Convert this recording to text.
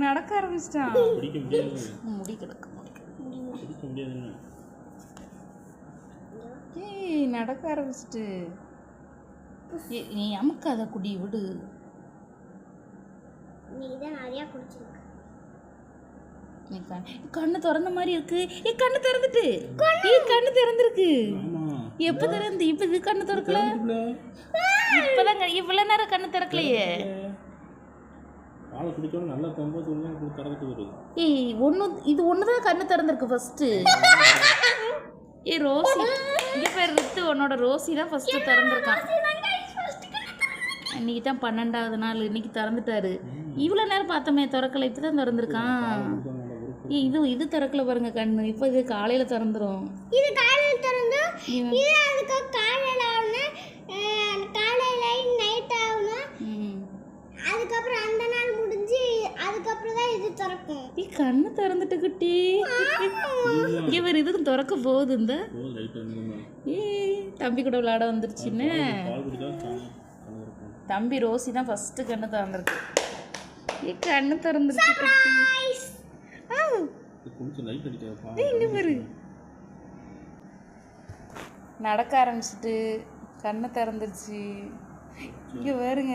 நடக்க ஆரம்பிச்சிட்டான். பிடிக்க முடியாது. முடி கிடக்கு பிடிக்க முடியாதுன்னு. ஏய் நடக்க ஆரம்பிச்சிட்டு. நீ அமுக்காத குடி விடு. நீ தான் நிறைய குடிச்சிருக்க. நீ கண்ணு திறந்த மாதிரி இருக்கு. கண்ணு திறந்துட்டு. கண்ணு திறந்துருக்கு. எப்ப திறந்து? இப்ப இது கண்ணு திறக்கல. இப்பதான் இவ்வளவு நேரம் கண்ணு திறக்கலையே. பாலை குடிக்கணும் நல்லா தம்பது திறந்துட்டு வருது. இது ஒண்ணுதான் கண்ணு திறந்திருக்கு ஃபர்ஸ்ட். ரோசி இங்க பேர் ரித்து உன்னோட ரோசி தான் ஃபர்ஸ்ட் திறந்திருக்கான். இன்னைக்கு தான் 12வது நாள். இன்னைக்கு திறந்துட்டாரு. இவ்வளோ நேரம் பார்த்தோமே திறக்கல. இப்போ தான் திறந்துருக்கான். இது திறக்கல பாருங்க கண்ணு. இப்போ இது காலையில் திறந்துரும். இது காலையில் திறந்தும் இது அதுக்கு காலையில் ஆகணும், காலையில் நைட் ஆகணும். அதுக்கப்புறம் அந்த நாள் முடிஞ்சு அதுக்கப்புறம் தான் இது திறக்கும். கண்ணு திறந்துட்டு குட்டி. இவர் இதுக்கும் திறக்க போகுது. இந்த தம்பி கூட விளையாட வந்துருச்சுன்னு. தம்பி ரோசி தான் ஃபர்ஸ்ட் கண்ணு திறந்துருக்கு. கண்ணு திறந்துருச்சு குட்டி. நடக்க ஆரம்பிச்சிட்டு கண்ணு திறந்துருச்சு. இங்க பாருங்க.